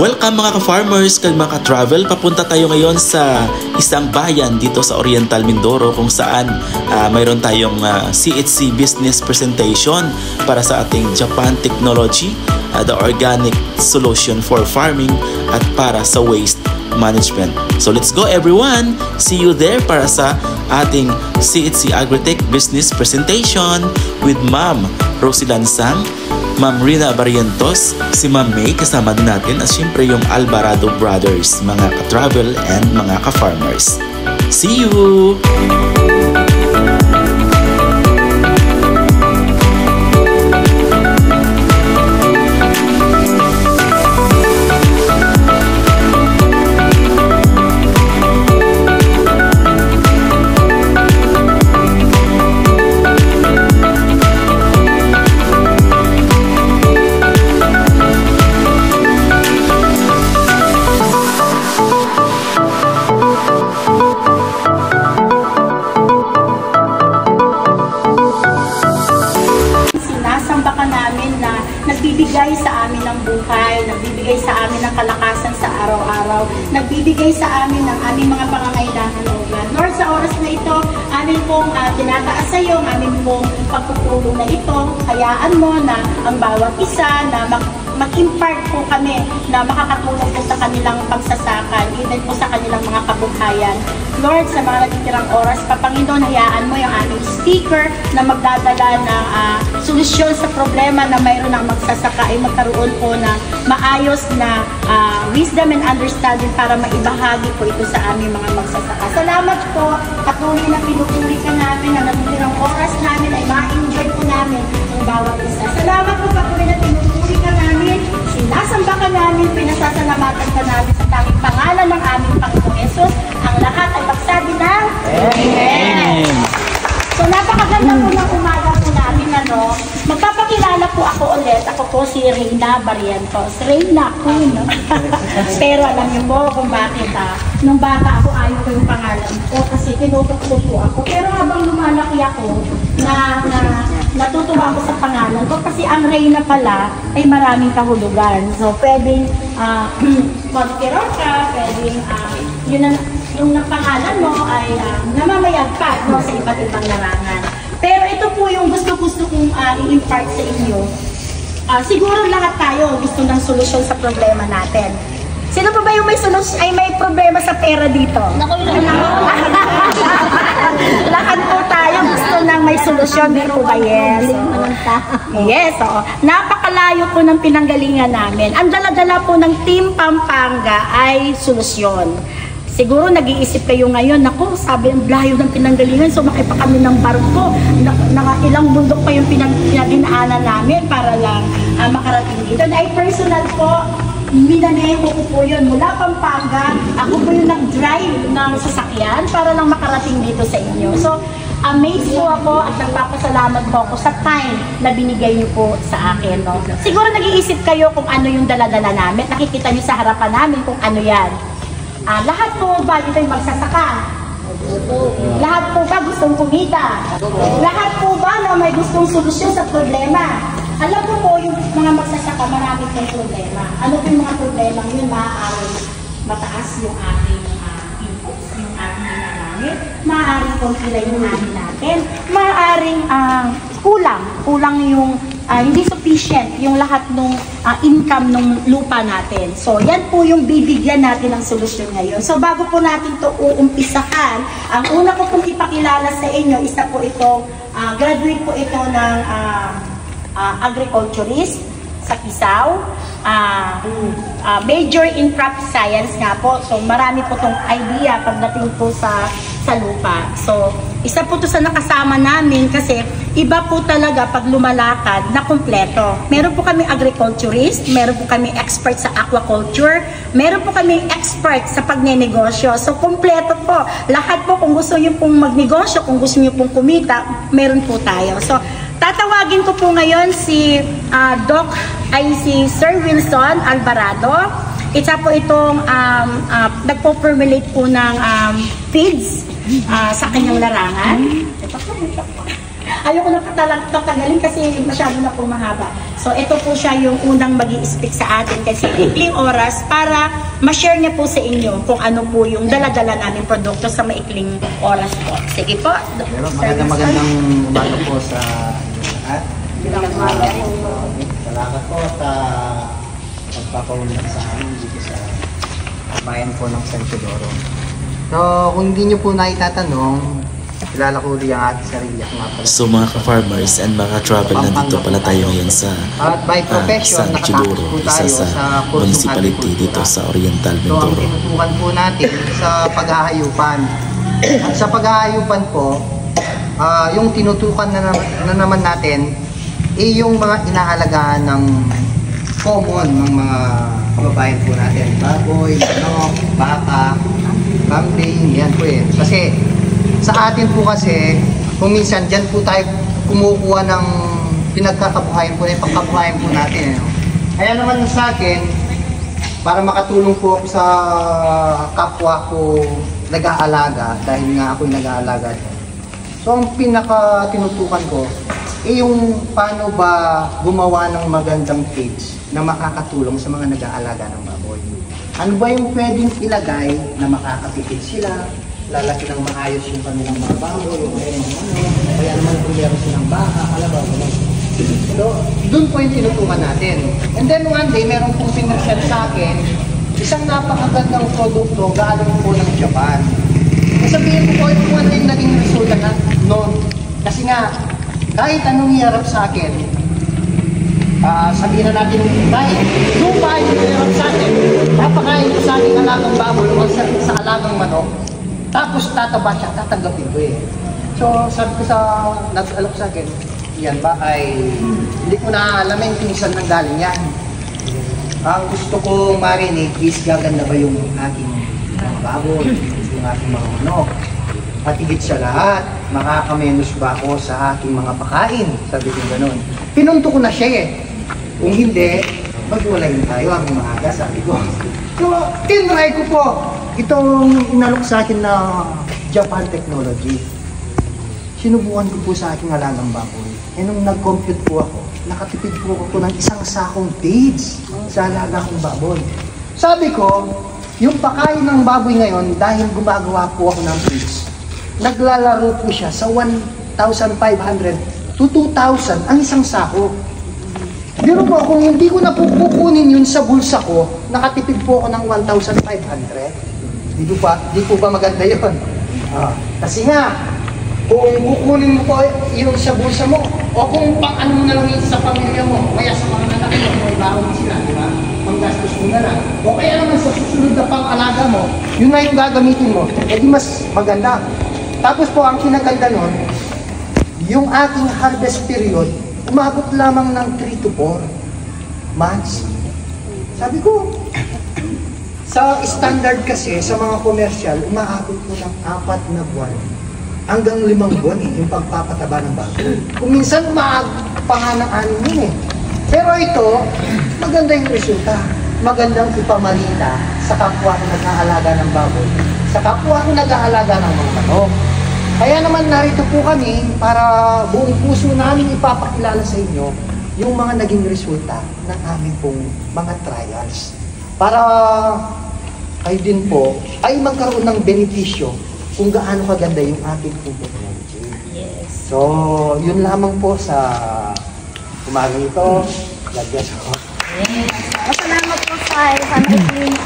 Welcome mga ka-farmers kag mga ka-travel. Papunta tayo ngayon sa isang bayan dito sa Oriental Mindoro kung saan mayroon tayong CHC business presentation para sa ating Japan Technology, the organic solution for farming at para sa waste management. So let's go everyone! See you there para sa ating CHC Agritech business presentation with Ma'am Rosie Lansang, Ma'am Rina Barrientos, si Ma'am May, kasama din natin at syempre yung Alvarado Brothers, mga ka-travel and mga ka-farmers. See you! Nagbibigay sa amin ng buhay, nagbibigay sa amin ng kalakasan sa araw-araw, nagbibigay sa amin ng aming mga pangangailangan, O God. Lord, sa oras na ito, amin pong tinataas sa iyo, amin pong pagpupulong na ito, hayaan mo na ang bawat isa na mag-impart po kami na makakatulong po sa kanilang pagsasakan, even po sa kanilang mga kabuhayan. Lord, sa mga natitirang oras, Panginoon, hayaan mo yung aming speaker na magdadala ng solusyon sa problema na mayroon ng magsasaka ay magkaroon po ng maayos na wisdom and understanding para maibahagi po ito sa aming mga magsasaka. Salamat po, patuloy na pinupuri ka namin na natitirang oras namin ay ma-enjoy po namin ang bawat isa. Salamat po, patuloy na pinupuri ka namin, sinasamba ka namin, pinasasalamatan ka namin sa tanging pangalan ng aming Panginoong Yesus. Ang lahat ay magsabi ng Amen! So napakaganda po ng umaga po namin, magpapakilala po ako ulit. Ako po si Rina Barrientos. Rina Queen. Pero alam niyo po kung bakit nung bata ako ayaw ko yung pangalan ko kasi tinutukso po ako. Pero habang lumalaki ako, natutuwa ako sa pangalan ko kasi ang Reyna pala ay maraming kahulugan. So pwedeng conqueror ka, pwedeng yung pangalan mo ay namamayagpag sa iba't ibang larangan. Pero ito po yung gusto kong i-impart sa inyo. Siguro lahat tayo gusto ng solusyon sa problema natin. Sino pa ba yung may problema sa pera dito? Lahat po tayo gusto ng may solusyon. Di po ba? Yes. Yes, oo. Napakalayo po ng pinanggalingan namin. Ang dala-dala po ng Team Pampanga ay solusyon. Siguro nag-iisip kayo ngayon, naku, sabi ang layo ng pinanggalingan, sumakay pa kami ng barko, ilang bundok pa yung pinagdinaanan namin para lang makarating dito. Ay personal po, minaneho ko po yun mula Pampanga, ako po yung nag-drive ng sasakyan para lang makarating dito sa inyo. So, amazed po ako at nagpapasalamat po ako sa time na binigay niyo po sa akin. Siguro nag-iisip kayo kung ano yung dala-dala namin, nakikita niyo sa harapan namin kung ano yan. Lahat po ba dito yung magsasaka? Lahat po ba gustong kumita? Lahat po ba na may gustong solusyon sa problema? Alam ko po yung mga magsasaka, marami pong problema. Ano po yung mga problema yun? Maaaring mataas yung ating inputs, yung ating ginamit. Maaaring pong kilay yung namin natin. Maaaring kulang yung hindi sufficient yung lahat ng income ng lupa natin. So, yan po yung bibigyan natin ng solusyon ngayon. So, bago po natin ito uumpisahan, ang una ko pong ipakilala sa inyo, isa po itong, graduate po ito ng agriculturist sa Kisao. Major in crop science nga po. So, marami po itong idea pagdating po sa lupa. So, isa po ito sa nakasama namin kasi iba po talaga pag lumalakad na kumpleto. Meron po kami agriculturist, meron po kami expert sa aquaculture, meron po kami expert sa pagnenegosyo. So, kumpleto po. Lahat po kung gusto niyo pong magnegosyo, kung gusto niyo pong kumita, meron po tayo. So, tatawagin ko po ngayon si si Sir Wilson Alvarado. Isa po itong nagpo-formulate po ng feeds sa kanyang larangan. Ayoko na patagalin kasi masyado na po mahaba. So ito po siya yung unang mag-i-speak sa atin kasi ikling oras para ma-share niya po sa inyo kung ano po yung dala-dala namin produkto sa maikling oras po. Sige po. Magandang umaga po sa lahat. Salamat po sa pagpapaunlad sa amin dito sa bayan po ng San Teodoro. So, kung hindi nyo po naitatanong, kilala ko rin ang ating sarili ako nga pala. So mga ka-farmers and mga ka-travel, nandito pala tayo ngayon sa At by profession, San Teodoro, po isa tayo sa kursong municipality agricultura. dito sa Oriental So, ang Mindoro. tinutukan po natin sa paghahayupan. At sa paghahayupan po, yung tinutukan na naman natin, yung mga inaalagaan ng common ng mga kababayan po natin. Baboy, manok, baka, kambing, yan po eh. Kasi sa atin po kasi, kung minsan dyan po tayo kumukuha ng pinagkakabuhayan po, yung pagkabuhayan po natin. Kaya naman sa akin, para makatulong po ako sa kapwa ko nag-aalaga, dahil nga ako'y nag-aalaga. So ang pinaka-tinutukan ko, yung paano ba gumawa ng magandang page na makakatulong sa mga nag-aalaga ng baboy. Ano ba yung pwedeng ilagay na makakatipid sila, lalaki ng maayos yung kanilang mga baboy, kaya naman kung meron silang baka, kalabaw, so, doon po yung tinutukan natin. And then one day, meron pong pinag-share sa akin, isang napakagandang produkto galing po ng Japan. Sabihin ko po, kung ano yung naging resulta na noon. Kasi nga, kahit anong iharap sa akin, sabihin na natin, kahit lupa yung iharap sa akin, papakain ko sa aking alagang baboy o sa alagang manok, tapos tataba siya, tatanggapin ko eh. So, sabi ko sa nag-alok sa akin, yan ba ay hindi ko na alamin kung saan nanggaling yan. Ang gusto ko marinig is gaganda ba yung aking mga baboy, yung aking mga manok. At higit sa lahat, makakamenos ba ako sa aking mga pakain? Sabi ko gano'n. Pinunto ko na siya eh. Kung hindi, magwalayin tayo ang maaga, sabi ko. So, tinry ko po itong inalok sa akin na Japan technology. Sinubukan ko po sa aking alagang baboy. E nung nag-compute po ako, nakatipid po ako ng isang sakong dates sa alaga kong baboy. Sabi ko, yung pakain ng baboy ngayon, dahil gumagawa po ako ng feeds, naglalaro po siya sa 1,500 to 2,000 ang isang sako. Pero po, kung hindi ko na po kukunin yun sa bulsa ko, nakatipid po ako ng 1,500. Di po ba maganda yun? Kasi nga, kung kukunin mo po yung sa bulsa mo, o kung pang-ano mo na lang sa pamilya mo, kaya sa mga anak mo, may baon sila, di ba? Panggastos mo na lang. O kaya naman sa susunod na pang-alaga mo, yun na yung gagamitin mo, edi mas maganda. Tapos po, ang kinaganda nun, yung aking harvest period, umabot lamang ng 3 to 4 months. Sabi ko, sa standard kasi, sa mga commercial, umaabot po ng 4 na buwan hanggang 5 buwan yung pagpapataba ng baboy. Kung minsan, umaabot pa nga ng 6 yun eh. Pero ito, maganda yung resulta. Magandang ipamalita sa kapwa ko nag-aalaga ng baboy, sa kapwa ko nag-aalaga ng mga manok. Kaya naman narito po kami para buong puso namin ipapakilala sa inyo yung mga naging resulta ng aming pong mga trials. Para kayo din po ay magkaroon ng benepisyo kung gaano kaganda yung ating pong technology. Yes. So, yun lamang po sa umaga ito. God bless po. Salamat po sa maikling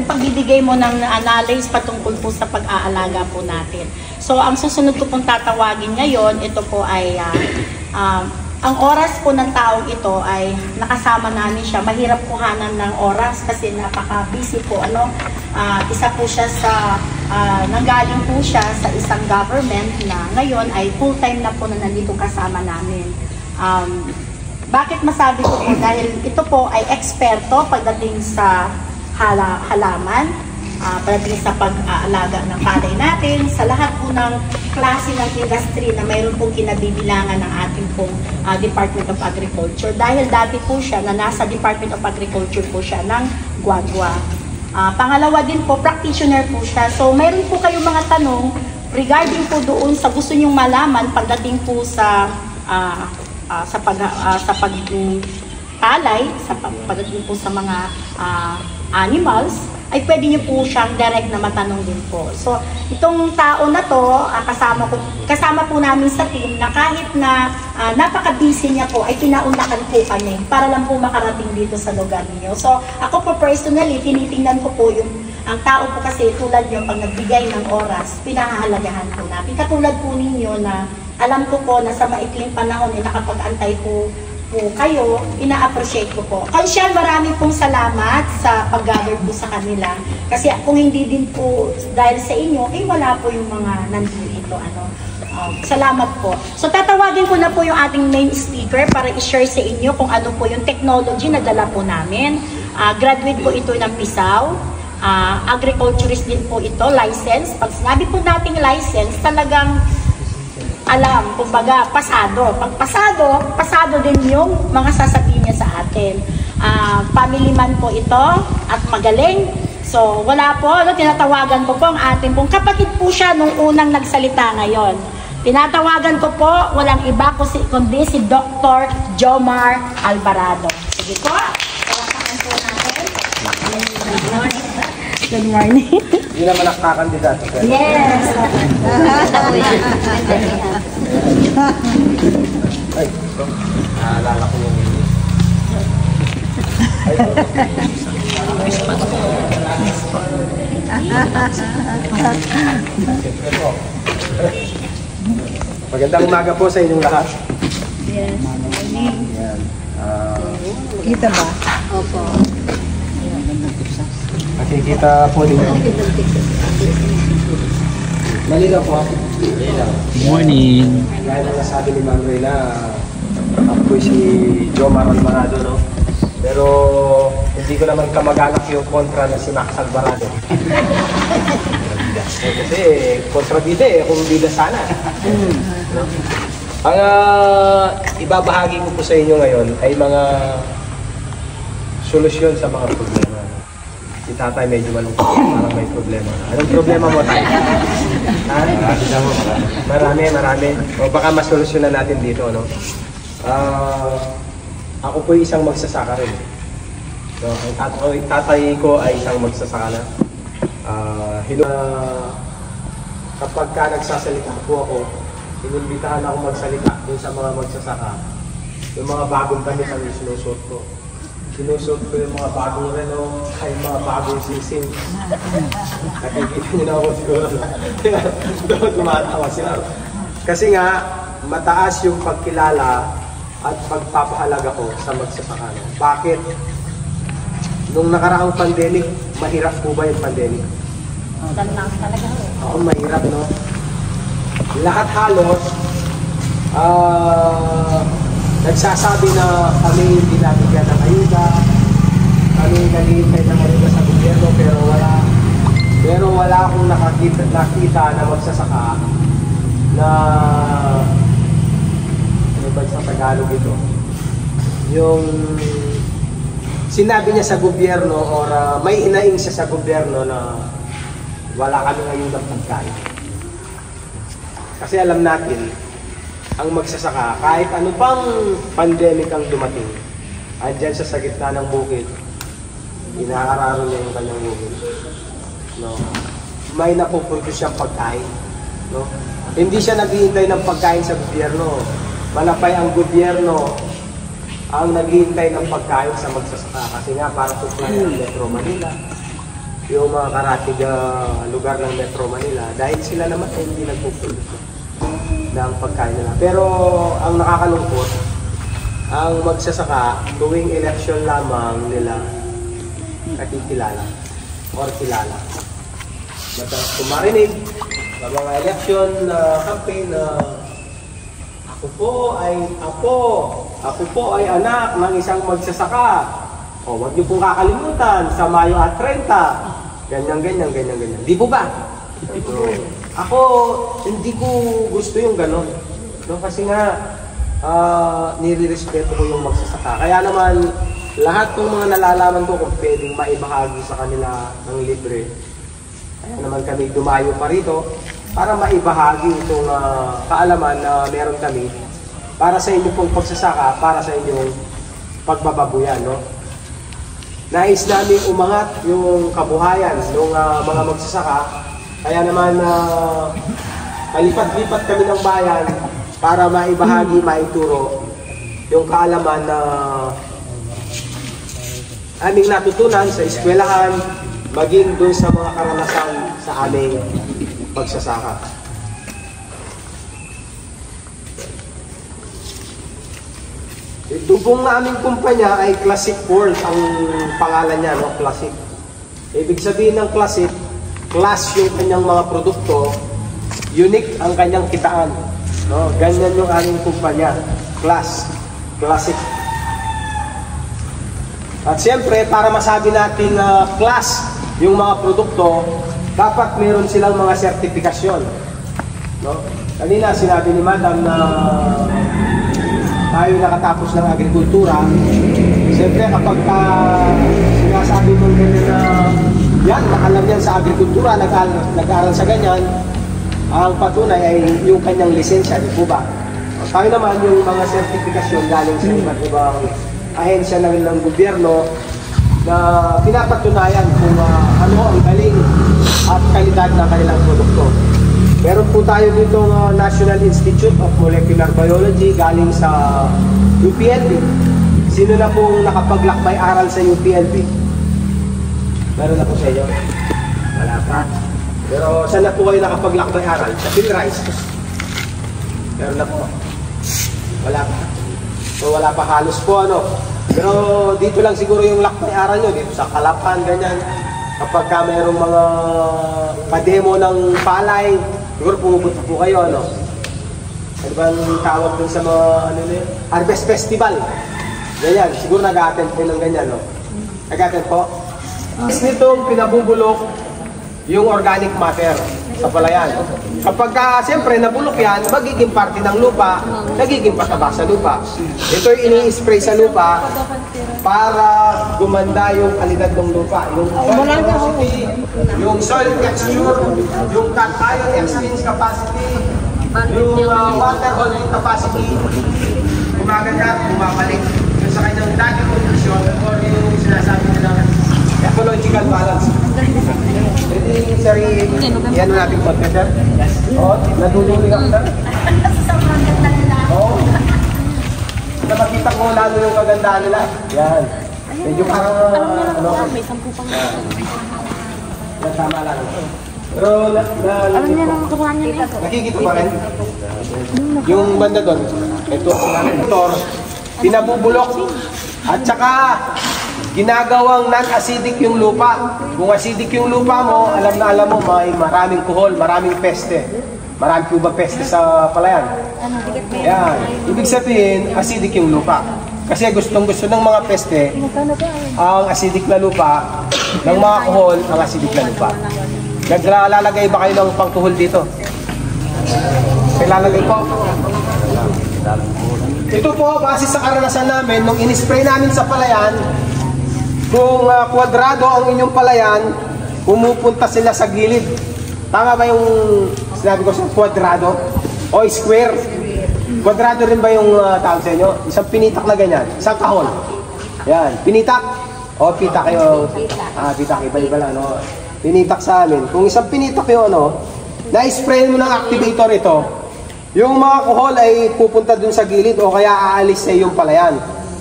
pagbibigay mo ng knowledge patungkol po sa pag-aalaga po natin. So, ang susunod ko pong tatawagin ngayon, ito po ay ang oras po ng taong ito ay nakasama namin siya. Mahirap kuhanan ng oras kasi napaka-busy po. Isa po siya sa, nanggaling po siya sa isang government na ngayon ay full-time na po na nandito kasama namin. Bakit masabi ko po? Dahil ito po ay eksperto pagdating sa halaman, pagdating sa pag-aalaga ng palay natin, sa lahat po ng klase ng industry na mayroon pong kinabibilangan ng ating pong Department of Agriculture. Dahil dati po siya na nasa Department of Agriculture po siya ng Guagua. Pangalawa din po, practitioner po siya. So mayroon po kayong mga tanong regarding po doon sa gusto nyong malaman pagdating po sa palay, pagdating po sa mga animals, ay pwede niyo po siyang direct na matanong din po. So, itong tao na to, kasama po namin sa team na kahit na napaka-busy niya po, ay pinaunlakan po kami para lang po makarating dito sa lugar niyo. So, ako po personally, tinitingnan ko po ang tao po kasi tulad niyo, pag nagbigay ng oras, pinahahalagahan po natin. Katulad po ninyo na alam ko po na sa maikling panahon ay nakapag-antay po kayo, ina-appreciate ko po. Consial, marami pong salamat sa pag-gather po sa kanila. Kasi kung hindi din po dahil sa inyo, wala po yung mga nandito. Salamat po. So tatawagin ko na po yung ating main speaker para i-share sa inyo kung ano po yung technology na dala po namin. Graduate po ito ng PISAW. Agriculturist din po ito, license. Pag sinabi po nating license, talagang alam, kumbaga, pasado. Pag pasado din yung mga sasabihin niya sa atin. Family man po ito at magaling. So, wala po, tinatawagan ko po ang ating pong kapatid po siya nung unang nagsalita ngayon. Tinatawagan ko po, walang iba kundi si Dr. Jomar Alvarado. Sige po, tawagan po natin. Good morning. Hindi naman nakakandidato. Yes. Ay, naalala ko yung magandang umaga po sa inyong lahat. Yes. Yan. Kita ba? Opo. Nakikita po ninyo. Malinaw po. Good morning. Gaya na nasabi ni Manuel na ako si Jomar Alvarado, no? Pero hindi ko naman kamag-anak yung kontra na si Max Alvarado. Kasi kontrabida kung bida sana. No? Ang ibabahagi ko po sa inyo ngayon ay mga solusyon sa mga problema. Si tatay medyo malungkot, parang may problema. Anong problema mo, tay? Ha? Marami. O baka masolusyonan natin dito, no? Ako po isang magsasaka rin. So, ang tatay ko ay isang magsasaka na. Kapag ka nagsasalita po ako, inimbitahan ako magsalita dun sa mga magsasaka. Yung mga bagong damit ang sinusuot ko. Sinusuot ko yung mga bagong Renault, ay mga bagong sising. Nakikita niyo na ako siguro. Doon tumatawa sila. Kasi nga, mataas yung pagkilala at pagpapahalaga ko sa magsasaka. Bakit? Nung nakaraang pandemic, mahirap po ba yung pandemic? Oo, mahirap, no? Lahat halos, nagsasabi na kami hindi nabigyan ng ayuda, kami nalihintay ng ayuda sa gobyerno, pero wala akong nakita na magsasaka na ano ba sa Tagalog ito? Yung sinabi niya sa gobyerno or may hinaing siya sa gobyerno na wala kami ayuda ng pagkain. Kasi alam natin, ang magsasaka, kahit ano pang pandemic ang dumating, andyan siya sa gitna ng bukid, inaararo niya yung kanyang bukid. No? May napuproduce siyang pagkain. No? Hindi siya naghihintay ng pagkain sa gobyerno. Malapay ang gobyerno ang naghihintay ng pagkain sa magsasaka. Kasi nga, para supply ng Metro Manila, yung mga karatig lugar ng Metro Manila, dahil sila naman ay hindi nagpuproduce ng pagkain nila. Pero ang nakakalungkot, ang magsasaka, tuwing eleksyon lamang nila nakikilala or kilala. Madalas kumarinig sa mga eleksyon na campaign na ako po ay anak ng isang magsasaka. O, wag niyo pong kakalimutan sa Mayo at 30. Ganyan. Di po ba? Ako, hindi ko gusto yung gano'n. No? Kasi nga, nire-respeto ko yung magsasaka. Kaya naman, lahat ng mga nalalaman ko kung pwedeng maibahagi sa kanila ng libre. Kaya naman kami dumayo pa rito para maibahagi itong kaalaman na meron kami para sa inyong pong pagsasaka, para sa inyong pagbababuyan, no? Nais namin umangat yung kabuhayan ng mga magsasaka, kaya naman kalipat-lipat kami ng bayan para maibahagi, maituro yung kaalaman na aming natutunan sa eskwelahan, maging doon sa mga karanasan sa aming pagsasaka. Ito pong aming kumpanya ay Classic World ang pangalan niya, no? Classic. Ibig sabihin ng Classic, class yung kanyang mga produkto, unique ang kanyang kitaan. No? Ganyan yung aming kumpanya, Classic. At siyempre, para masabi natin na class yung mga produkto, dapat meron silang mga sertifikasyon. No? Kanina sinabi ni Madam na tayo nakatapos ng agrikultura. Siyempre kapag sinasabi mong ganyan na yan, nakalam yan sa agrikultura, nag-aaral sa ganyan, ang patunay ay yung kanyang lisensya, di po ba? Tayo naman yung mga sertifikasyon galing sa iba't ibang ahensya ng gobyerno na pinapatunayan kung ano ang galing at kalidad ng kanilang produkto. Meron po tayo dito National Institute of Molecular Biology galing sa UPLB. Sino na pong nakapaglakbay-aral sa UPLB? Meron na po sa inyo? Wala pa. Pero saan na po kayo nakapaglakbay-aral? Sa PhilRice? Meron na po. Wala pa. So wala pa halos po ano. Pero dito lang siguro yung lakbay-aral nyo. Dito sa Kalapan, ganyan. Kapag ka mayroong mga pa-demo ng palay, siguro pumupunta po kayo, ano? Ano ba ang tawag dun sa mga, ano na yun? Harvest Festival. Ganyan, siguro nag-a-attend po ng ganyan, no? Nag-a-attend po? Nitong pinabubulok yung organic matter sa palayan. Kapag siyempre nabulok yan, magiging parte ng lupa, nagiging pataba sa lupa. Ito yung ini-spray sa lupa para gumanda yung kalidad ng lupa. Yung soil velocity, yung soil texture, yung cation exchange capacity, yung water holding capacity, gumaganda, bumabalik sa kanyang dati condition or yung sinasabi nila ecological balance. Pwede, sir, yan natin content, sir? Yes. Oo, nadulungi ako, sir? Sobrang ganda nila. Oo. Na makita ko lalo yung kagandahan nila. Yan. Medyo parang, ano, may 10 pang tama lang. Pero, alam niya lang kabuhan niya. nakikita pa rin? Yung banda doon, ito, motor, pinabubulok. At saka, ginagawang non-acidic yung lupa. Kung acidic yung lupa mo, alam mo, may maraming kuhol, maraming peste. Maraming po ba peste sa palayan? Yan. Ibig sabihin, acidic yung lupa. Kasi gustong-gusto ng mga peste, ang acidic na lupa, ng mga kuhol, ang acidic na lupa. Naglalagay ba kayo ng pangkuhol dito? Kailalagay po? Ito po, base sa karanasan namin, nung in-spray namin sa palayan, kung kwadrado ang inyong palayan, pumupunta sila sa gilid. Tama ba yung sinabi ko sa kwadrado? O square? Kwadrado rin ba yung tawag sa inyo? Isang pinitak na ganyan. Isang kahon. Yan. Pinitak. O pitak kayo. Pitak. Iba-iba lang. No? Pinitak sa amin. Kung isang pinitak yung ano, na-spray mo ng activator ito, yung mga kuhol ay pupunta dun sa gilid o kaya aalis sa iyong palayan.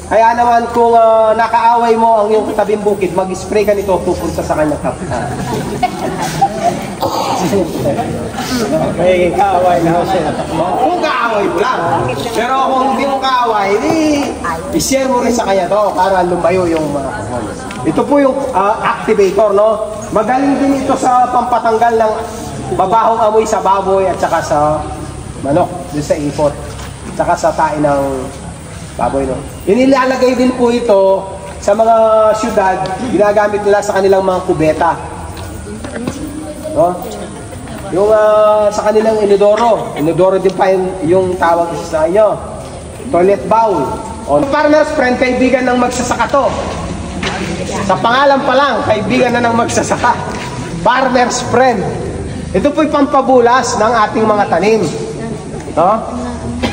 Kaya naman kung nakaaway mo ang iyong katabing bukid, mag-spray ka nito, pupunta sa kanyang kapitan. May kaaway na siya. Kung kaaway mo lang. Pero kung hindi mo kaaway, i-share mo rin sa kanya to para lumayo yung mga kuhol. Ito po yung activator, no? Magaling din ito sa pampatanggal ng babahong amoy sa baboy at saka sa manok, dun sa ipot, at saka sa tain ng baboy, no? Inilalagay din po ito sa mga syudad, ginagamit nila sa kanilang mga kubeta. No? Yung sa kanilang inodoro din pa yung tawag sa inyo. Toilet bowl. O, partners, friend, kaibigan ng magsasaka to. Sa pangalan pa lang, kaibigan na ng magsasaka. Partners, friend. Ito po'y pampabulas ng ating mga tanim. No?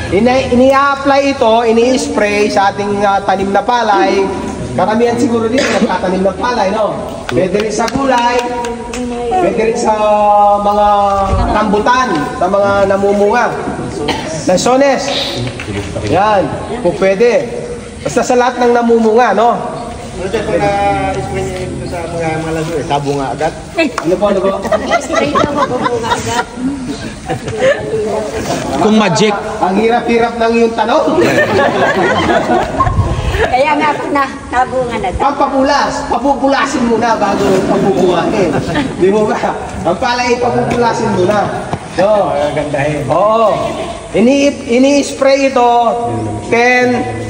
Ini-apply ito, ini-spray sa ating tanim na palay. Karamihan siguro dito nagtatanim ng palay, no? Pwede rin sa gulay, pwede rin sa mga rambutan, sa mga namumunga. Lansones. Yan, kung pwede. Basta sa lahat ng namumunga, no? Ano tayo pag spray niya ito sa mga malaso eh? Sabunga agad? Ano po? Spray daw, mabubunga agad. Kung magic. Ang hirap-hirap ng iyong tanong. Kaya nga na, nabunga na daw. Pampabulas, papupulasin muna bago papubuhatin. Di mo ba? Ang palay, papupulasin muna. So, oo. Ini-spray ito 7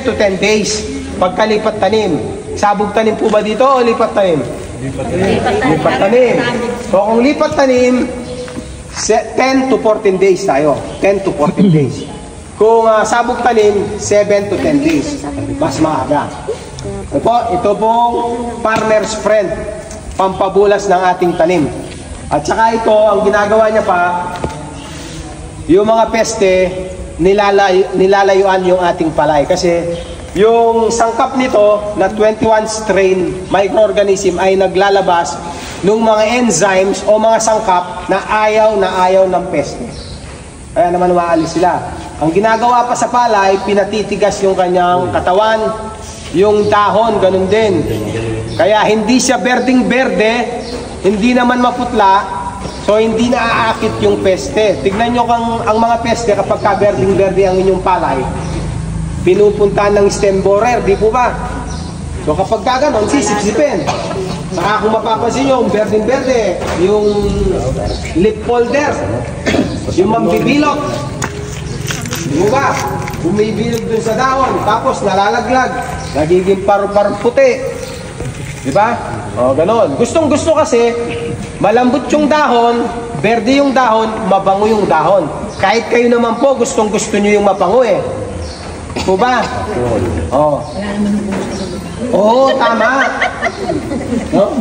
to 10 days pagkalipat tanim. Sabog tanim po ba dito o lipat tanim? Lipat tanim. So kung lipat tanim, 10 to 14 days tayo. 10 to 14 days. Kung sabog tanim, 7 to 10 days. Mas maaga. Ito pong farmer's friend, pampabulas ng ating tanim. At saka ito, ang ginagawa niya pa, yung mga peste, nilalayuan yung ating palay. Kasi yung sangkap nito na 21 strain microorganism ay naglalabas ng mga enzymes o mga sangkap na ayaw ng peste. Kaya naman maalis sila. Ang ginagawa pa sa palay, pinatitigas yung kanyang katawan, yung dahon, ganun din. Kaya hindi siya berdeng-berde, hindi naman maputla, so hindi naaakit yung peste. Tignan nyo ang mga peste kapag ka-berdeng-berde ang inyong palay, pinupuntahan ng stem borer, di po ba? So kapag gano'n, sisip-sipin. Saka kung mapapansin nyo, yung berdeng-berde, yung lip folder, yung mambibilok, di po ba? Bumibilog dun sa dahon, tapos nalalaglag, nagiging paru-paru puti. Di ba? O, gano'n. Gustong-gusto kasi, malambot yung dahon, berde yung dahon, mabango yung dahon. Kahit kayo naman po, gustong-gusto nyo yung mabango eh. Po ba? Oo. Oo, tama. No?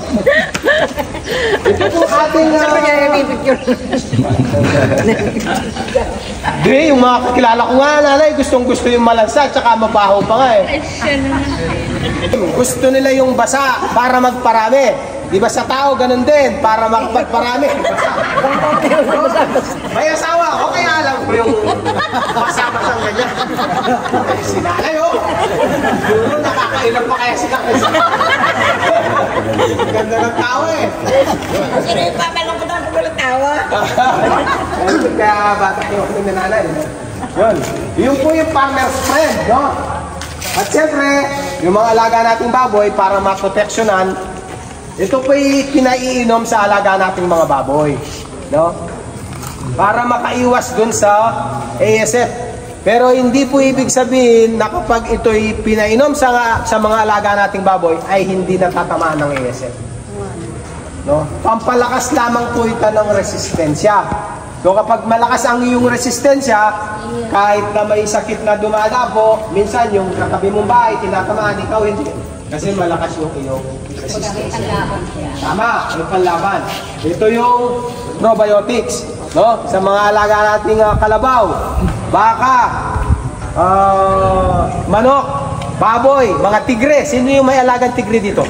Ito po ating... Di, yung mga kakilala ko nga, nanay, gustong-gusto yung malansa, tsaka mabaho pa nga eh. Gusto nila yung basa para magparami. Di ba sa tao, ganun din, para magparami. May asawa, o kaya alam ko yung basa-basang ganyan. Sinalay, oh. Puro nakakailan pa kaya sila. Ganda ng tao eh. Sino yung pamalungkot ang pagulong tawa? Kaya bata kayo ng nanay. Yun. Yun po yung farmer's friend, no? At siyempre, yung mga alaga nating baboy para maproteksyonan, ito po'y pinaiinom sa alaga nating mga baboy, no? Para makaiwas dun sa ASF. Pero hindi po ibig sabihin na kapag ito'y pinainom sa mga alaga nating baboy ay hindi natatamaan ng ASF. No? Pampalakas lamang po ito ng resistensya. So kapag malakas ang iyong resistensya, kahit na may sakit na dumadapo, minsan yung katabi mong bahay, tinatamaan, ikaw hindi. Kasi malakas yung iyong resistensya. Tama, yung panlaban. Ito yung probiotics, no? Sa mga alaga nating kalabaw, baka, manok, baboy, mga tigre. Sino yung may alagang tigre dito?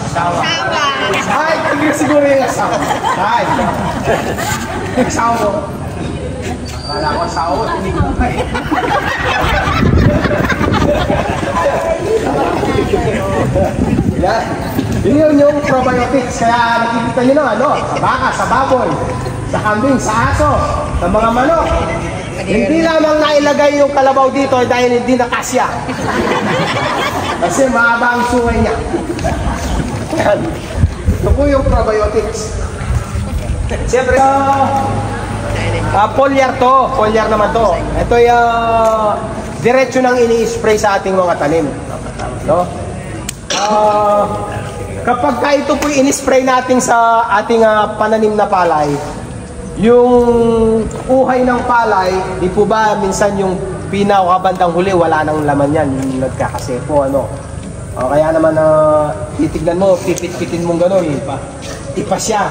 Asawa. Ay, tigre siguro yung asawa. Ay, asawa mo. Wala ko asawa, hindi ko pa eh. Yan. Yun yung probiotics. Kaya nakikita nyo na, ano, sa baka, sa baboy, sa kambing, sa aso, sa mga manok. Hindi lamang nailagay yung kalabaw dito dahil hindi nakasya. Kasi mahaba ang sungay niya. Yan. Ito po yung probiotics. Siyempre, foliar to. Foliar naman to. Ito yung diretso nang ini-spray sa ating mga tanim. No? Kapag ka ito po in-spray natin sa ating pananim na palay, yung uhay ng palay, di po ba minsan yung pinakabandang huli, wala nang laman yan, yung nagkakasepo, ano. Kaya naman titignan mo, pipit-pitin mong gano'n, ipa siya.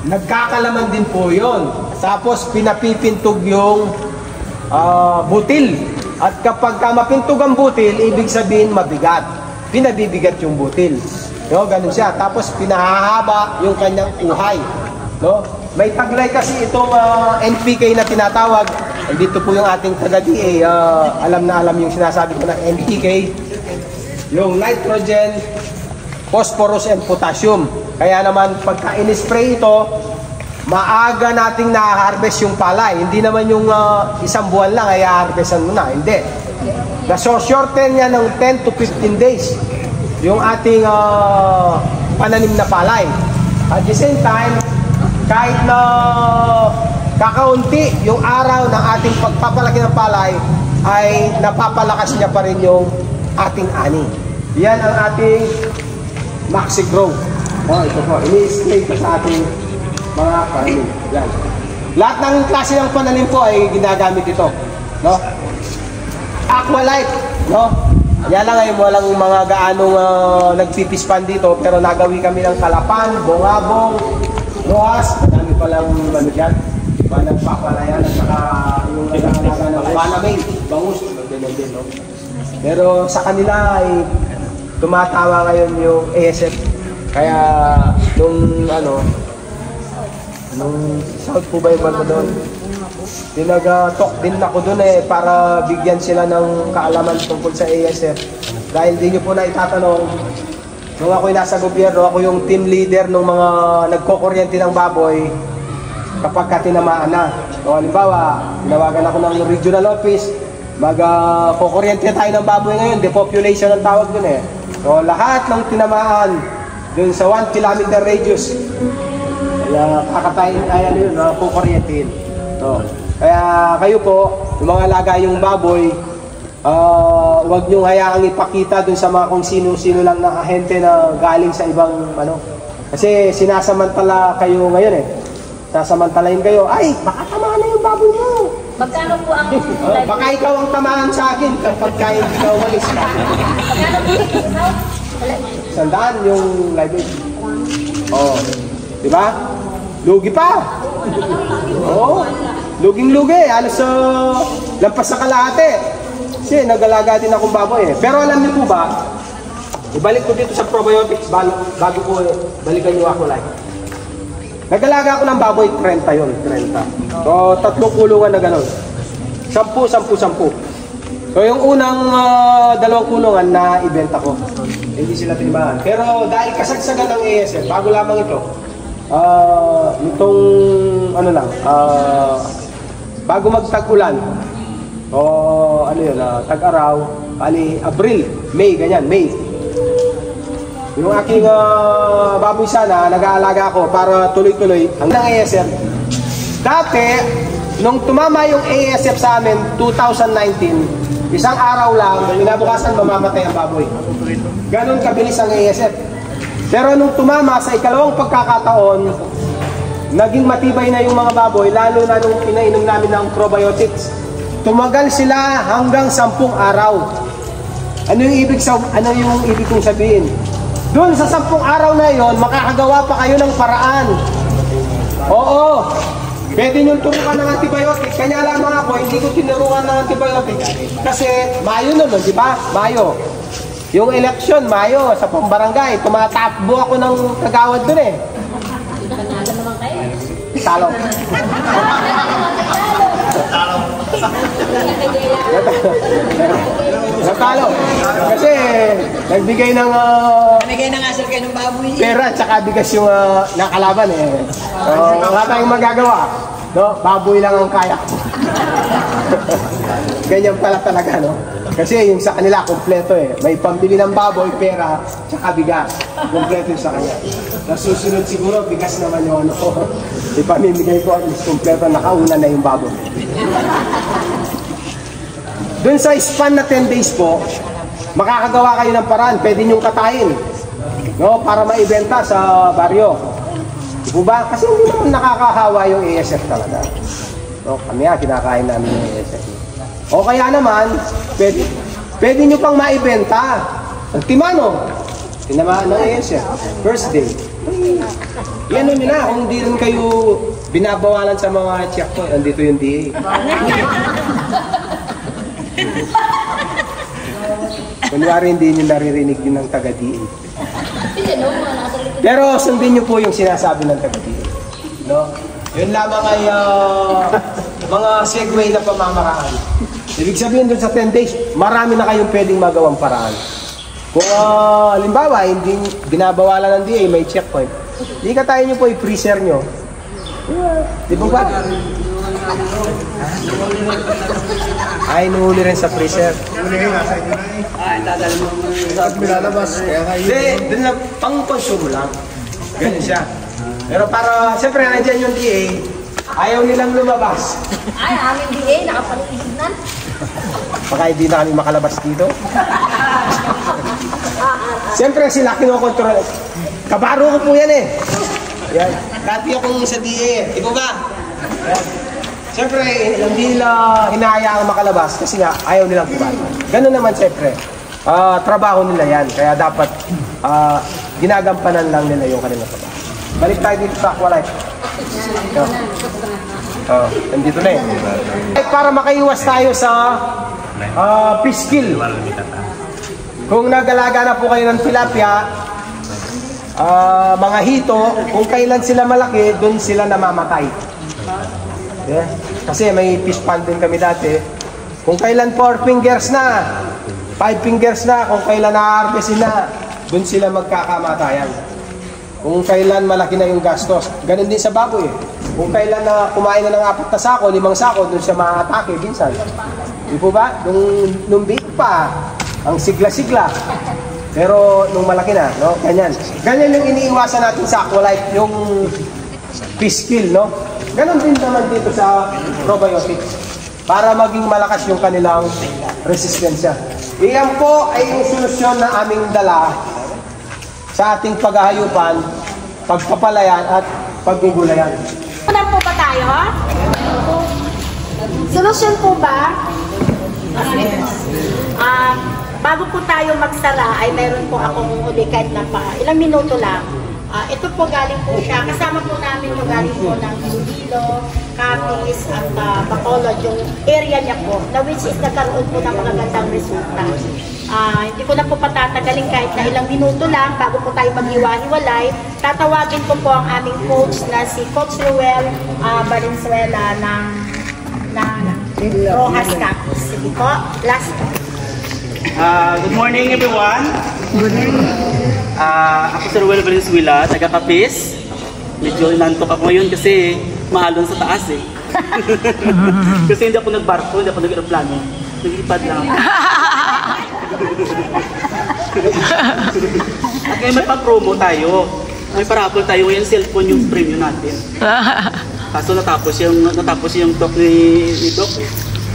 nagkakalaman din po yun. Tapos pinapipintog yung butil. At kapag mapintog ang butil, ibig sabihin mabigat. Pinabibigat yung butil. No, ganun siya. Tapos pinahahaba yung kanyang uhay. No? May taglay kasi itong NPK na tinatawag. Dito po yung ating taga-DA. Alam na alam yung sinasabi ko na NPK. Yung nitrogen, phosphorus, and potassium. Kaya naman pagka in-spray ito, maaga nating na-harvest yung palay. Hindi naman yung isang buwan lang ay harvestan mo na. Hindi. Shorten niya ng 10 to 15 days yung ating pananim na palay. At the same time, kahit na kakaunti yung araw ng ating pagpapalaki ng palay, ay napapalakas niya pa rin yung ating ani. Yan ang ating Maxi Grow. Ito po, ini-spray ko sa ating mga pananim. Yan. Lahat ng klase ng pananim po ay ginagamit ito. No? Aqualite. No? Yan lang ay walang mga gaanong nagpipispan dito, pero nagawi kami ng kalapan, bongabong, loas, marami palang ano dyan, nagpapalayan at saka yung nagkakalaga ng panamay, bangus, ganyan din, no? Pero sa kanila ay tumatawa ngayon yung ASF. Kaya nung South po ba yung banda doon? Tinag-talk din ako doon para bigyan sila ng kaalaman tungkol sa ASF. Dahil di nyo po na itatanong, nung ako'y nasa gobyerno, ako yung team leader ng mga nagkokuryente ng baboy kapag katinamaan na. So, halimbawa, tinawagan ako ng regional office, mag-kukuryente tayo ng baboy ngayon, depopulation ang tawag dun eh. So, lahat ng tinamaan dun sa 1 kilometer radius, kakatayin, kukuryentein. So, kaya kayo po, yung mga alaga yung baboy, huwag niyong hayaang ipakita dun sa mga kung sino-sino lang na ahente na galing sa ibang kasi sinasamantala kayo ngayon eh. Sasamantalain kayo, ay, baka tamaan na yung baboy mo. Magkano po ang Baka ikaw ang tamaan sa akin kapag kaya ikaw walis ka. Magkano po ang 100 yung live weight. Diba? Lugi pa. Luging-lugi. Halos lampas sa kalahati. Kasi nagalaga din akong baboy eh. Pero alam niyo po ba, ibalik ko dito sa probiotics bago ko balikan niyo ako live. Nagalaga ako ng baboy, 30 yun, 30. So, 3 kulungan na gano'n. 10. So, yung unang 2 kulungan na ibenta ko. Hindi sila tinimaan. Pero dahil kasagsagan ng ASF, bago lamang ito, itong, bago magtag-ulan, tag-araw, Abril, May, ganyan, May. Yung aking baboy sana, nag-aalaga ako para tuloy-tuloy hanggang ASF. Dati, nung tumama yung ASF sa amin, 2019, isang araw lang, kinabukasan mamamatay ang baboy. Ganon kabilis ang ASF. Pero nung tumama sa ikalawang pagkakataon, naging matibay na yung mga baboy, lalo na nung pinainom namin ng probiotics. Tumagal sila hanggang 10 araw. Ano yung ibig kong sabihin? Doon sa 10 araw na yon, makakagawa pa kayo ng paraan. Oo. Pwede nyo turuan ng antibiotic. Kanya lamang ako, hindi ko tinuruan ng antibiotic. Kasi Mayo naman, di ba? Mayo. Yung election, Mayo, sa pambarangay, tumatakbo ako ng kagawad doon eh. Talo. Natalo. Kasi nagbigay ng asal kayo ng baboy. pera at saka bigas yung nakalaban eh. Wala tayong magagawa. No? Baboy lang ang kaya ko. Ganyan pala talaga, no? Kasi yung sa kanila, kompleto eh. May pambili ng baboy, pera, tsaka bigas. Kompleto yung sa kanya. Nasusunod siguro, bigas naman yung ipamimigay ko at least kompleto, nakauna na yung baboy. Doon sa span na 10 days po, makakagawa kayo ng paraan. Pwede nyong katayin, no? Para maibenta sa baryo. Diba ba? Kasi hindi naman nakakahawa yung ASF talaga. No? Kami kinakain namin yung ASF. O kaya naman, pwede nyo pang maibenta. Ang timano, tinamaan ng ASF. First day, Yan nyo na, kung hindi rin kayo binabawalan sa mga checkpoint, andito yung DA. Kunwari hindi nyo naririnig yun ng taga-DA. Pero sundin nyo po yung sinasabi ng taga-DA. No? Yun lamang ay mga segue na pamamaraan. Ibig sabihin doon sa 10 days, marami na kayong pwedeng magawang paraan. Kung halimbawa, hindi binabawalan ng DA, may checkpoint, hindi ka tayo nyo po i-freezer nyo. Di ba ba? Ay, nuhuli rin sa freezer. Ay, dadali mo sa bilalabas. Hindi, dun lang, pang-consume lang. Ganun siya. Pero para, siyempre, nandiyan yung DA, ayaw nilang lumabas. Ay, aming DA, nakapag-isip na. Baka hindi na kami makalabas dito. Siyempre, sila kinokontrol. Kabaro ko po yan eh. Yan. Dati akong sa DA eh. Ikaw ba? Yan. Siyempre, hindi nila hinahayaan makalabas kasi nga ayaw nilang pumasok. Ganun naman siyempre. Trabaho nila yan. Kaya dapat ginagampanan lang nila yung kanilang trabaho. Balik tayo dito sa Aqualife. Nandito na eh. Para makaiwas tayo sa fish kill. Kung nagalaga na po kayo ng tilapia, mga hito, kung kailan sila malaki, doon sila namamatay. Yeah. Kasi may fish pond din kami dati. Kung kailan 4 fingers na, 5 fingers na, kung kailan na-harvestin na, doon sila magkakamatayan. Kung kailan malaki na yung gastos. Ganun din sa baboy. Kung kailan na kumain na ng 4 na sako, 5 sako, doon siya ma-atake minsan. Di po ba? Nung big pa, ang sigla-sigla. Pero nung malaki na, no? Ganyan. Ganyan yung iniiwasan natin sa Aqualife, yung fish kill, no? Ganon din naman dito sa probiotics. Para maging malakas yung kanilang resistensya. Iyan po ay yung solusyon na aming dala sa ating paghahayupan, pagpapalayan at paggugulayan. Ano po ba tayo? Solusyon po ba? Bago po tayo magsara ay meron po akong ulikad na pa ilang minuto lang. Ito po galing po siya. Kasama po namin ito galing po ng Iloilo, Capiz at Bacolod, yung area niya po, na which is nagkaroon po ng magagandang resulta. Hindi ko na po patatagalin kahit na ilang minuto lang bago po tayo maghiwa-hiwalay. Tatawagin ko po ang aming coach na si Coach Ruel Valenzuela ng Rojas Capiz. Sige po, last po. Good morning everyone. Good morning. Ako si Ruel Valenzuela, taga Capiz. Medyo inantok ako ngayon kasi mahalon sa taas eh. Kasi hindi ako nagbarko, hindi ako nag-aeroplano. Nag-ipad lang ako. Okay, may pa-promo tayo. May parapol tayo ngayon, cellphone yung premium natin. Kaso natapos yung talk ni Doc.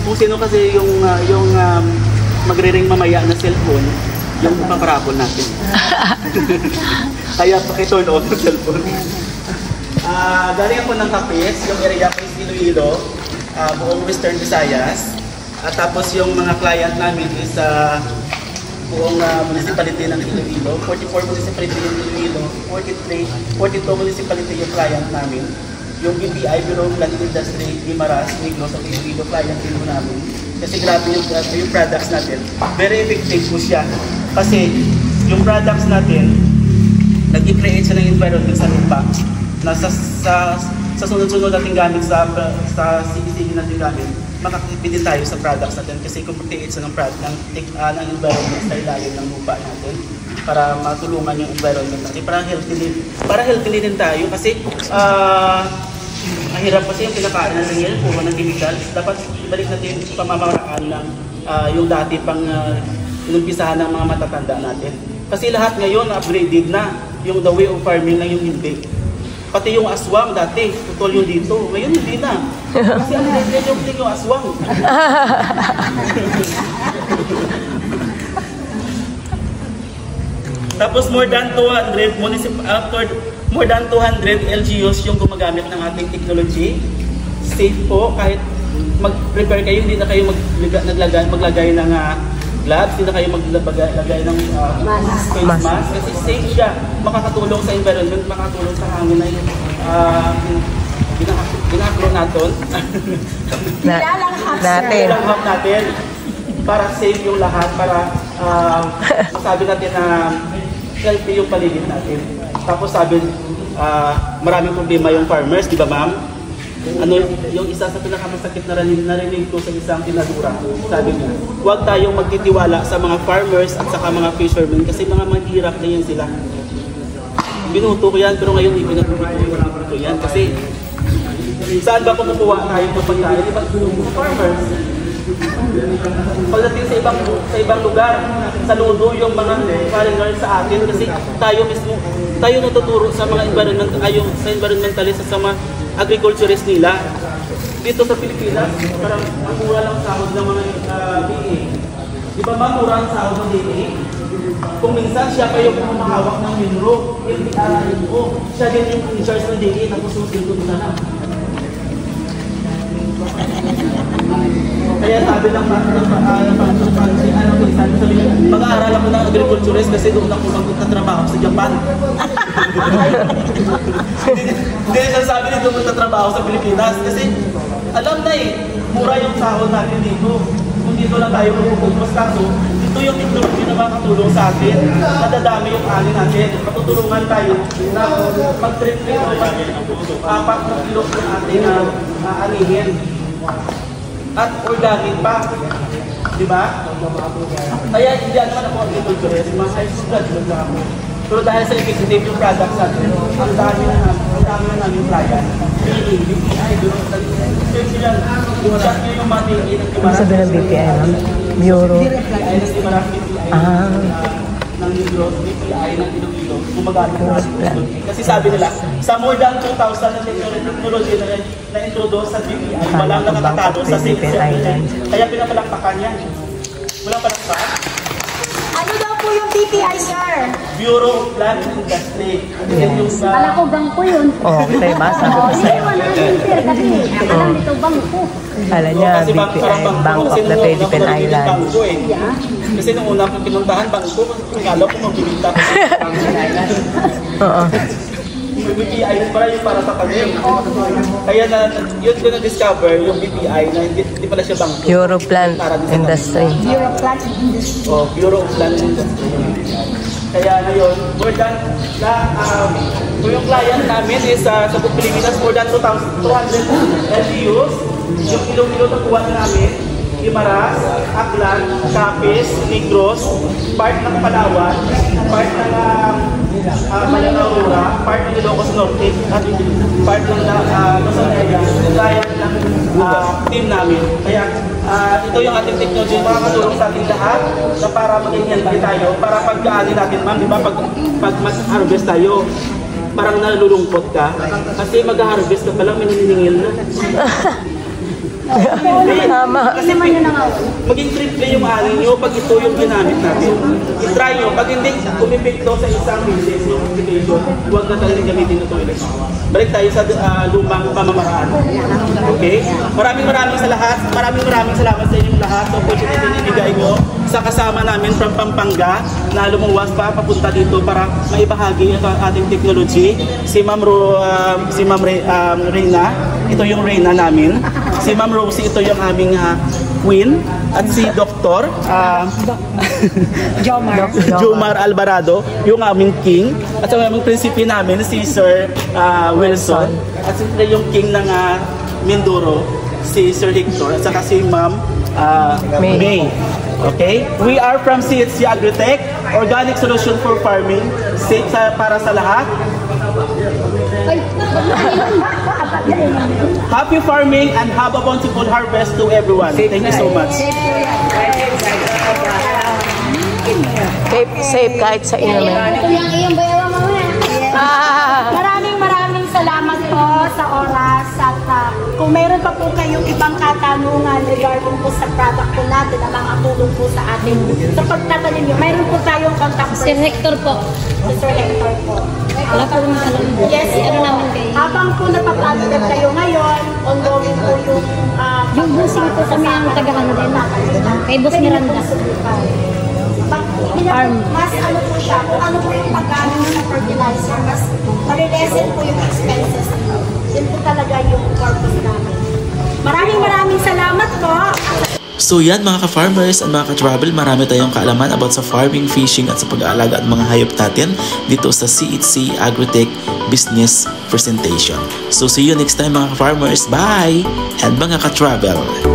Kung sino kasi yung magre-ring mamaya na cellphone, yung paparapol natin. Kaya paki-turn off yung cellphone. Galing ako ng Capiz, yung area ko is Iloilo, buong Western Visayas. At tapos yung mga client namin is buong municipality ng Iloilo, 44 municipality ng Iloilo, 42 municipality yung client namin. Yung BPI, Bureau of Plant Industry, Guimaras, Negros, at Iloilo client din namin. Kasi grabe yung products natin. Very effective po siya. Kasi yung products natin, nag-create siya ng environment sa lupa. Na sa sunod-sunod natin gamit, sa sige-sige natin gamit, makakipid din tayo sa products natin. Kasi kung-create siya ng environment sa ilalim ng lupa natin para matulungan yung environment natin. Para healthy din tayo. Kasi mahirap kasi yung pinakain natin ngayon, puro ng chemicals. Dapat ibalik natin yung pamamaraan ng yung dati pang inumpisahan ng mga matatanda natin. Kasi lahat ngayon upgraded na, yung the way of farming na yung hindi. Pati yung aswang dati, tutol yung dito. Ngayon hindi na. Kasi ang yung aswang. Tapos more than 200 LGUs yung gumagamit ng ating technology. Safe po, kahit mag-prepare kayo, hindi na kayo maglagay ng gloves, hindi na kayo maglagay ng face mask kasi safe siya. Makakatulong sa environment, makakatulong sa hangin na ginagawa natin. natin para safe yung lahat, para sabi natin na healthy yung paligid natin. Tapos sabi, maraming problema yung farmers, di ba ma'am? Ano, yung isa sa pinakamasakit na narinig ko sa isang tinadura, sabi niya, huwag tayong magtitiwala sa mga farmers at saka mga fishermen kasi mga mahirap na yan sila. Binuto ko yan, pero ngayon ibinuto yan kasi saan ba kumukuha tayo ng pagkain? Di ba farmers? Pagdating sa ibang lugar, saludo yung mga foreigners sa atin kasi tayo mismo, tayo natuturo sa mga environmentalist sa mga agriculturist nila. Dito sa Pilipinas, parang ang mura lang sahod ng mga DA. Di ba mura ang sahod ng DA? Kung minsan siya pa yung humahawak ng minro, siya din yung in-charge ng DA, tapos susunod ko sana. Kaya sabi ng mag-aaral ako ng agriculturist kasi doon ako magtatrabaho sa Japan. Hindi na sabi nito magtatrabaho sa Pilipinas kasi alam na mura yung sahod natin dito. Kung dito lang tayo mag-focus kaso, ito yung technology na makatulong sa atin. Nadadami yung ani natin. Matutulungan tayo na mag-trip o mag-apat na kilo ng atin na anihin. At organic pa. Di ba? Kaya hindi naman ako agriculturist, mga high school graduate lang ako. Pero dahil sa effective yung products natin, ang dami na namin client. BPI, siya yung matingin ng Ibarra. Sabi ng BPI, ma'am? Bureau. BPI ng Ibarra, BPI ng Negros, BPI ng Iloilo, gumagamit ng kasi sabi nila, sa more than 2,000 na technology na introduce sa BPI, walang nakatatalo sa CITSI Island. Kaya pinapalakpakan yan. Walang palakpak. Ano daw po yung BPI, sir? Bureau of Plant Industry. Kala ko bangko yun. Oo, tayo ba? Sabi ko sa'yo. Sir, kasi alam dito bangko. Kala niya, BPI, Bank of the Philippine Islands. Kasi nung una kong pinuntahan, bangko, kala ko magbibigta ko sa Philippine Islands. Oo. BPI para yung para sa tanim. Kaya yun ko na-discover yung BPI na hindi pala siya bangko. Bureau of Plant Industry. Bureau of Plant Industry. Bureau of Plant Industry. Kaya ngayon, more than yung client namin is sa Pilipinas, more than 200 LGUs. Yung kilo-kilo na kuha namin, Guimaras, Aklan, Capiz, Negros, part ng Palawan, part ng Aurora, part ng Ilocos Norte, at part ng Luzon area, client ng team namin. Kaya ito yung ating technology, makakatulong sa ating lahat na para maging healthy tayo, para pagkaani natin, ma'am, di ba, pag mag-harvest tayo, parang nalulungkot ka, kasi mag-harvest ka palang may naniningil na. Tama. Kasi maging triple yung ani nyo pag ito yung ginamit natin. I-try nyo. Pag hindi umipikto sa isang business yung application, huwag na talagang gamitin ito ulit. Balik tayo sa lumang pamamaraan. Okay? Maraming sa lahat. Maraming salamat sa inyong lahat sa opportunity na ibigay nyo sa kasama namin from Pampanga na lumuwas pa papunta dito para maibahagi ito ating technology. Si Ma'am Reyna. Ito yung Reyna namin. Si Ma'am Rosie, ito yung aming queen. At si Dr. Jomar Alvarado, yung aming king. At sa aming prinsipi namin, si Sir Wilson. At siyempre yung king ng Mindoro, si Sir Hector. At saka si Ma'am May. Okay? We are from CHC Agritech, Organic Solution for Farming. Safe para sa lahat. Happy farming and have a bountiful harvest to everyone. Thank you so much. Safe kahit sa inyo. Maraming salamat po sa oras at kung mayroon pa po kayong ibang katanungan regarding po sa product po natin na makatulong po sa atin. Sa pagtatanim nyo, mayroon po tayong contact Sir Hector po. Si Sir Hector po. Wala po rin alam. Yes, Ano naman kayo? habang po napapalagad kayo ngayon, ongoing po yung Yung busing po kami ang tagahan din. Kay Boss Miranda. Farm. Mas ano po siya, kung ano po yung paggamit ng fertilizer, mas marilesen po yung expenses. Yun po talaga yung purpose namin. Maraming salamat po. So yan mga ka-farmers at mga ka-travel, marami tayong kaalaman about sa farming, fishing at sa pag-aalaga at mga hayop natin dito sa CHC Agritech Business Presentation. So see you next time mga ka-farmers. Bye! And mga ka-travel.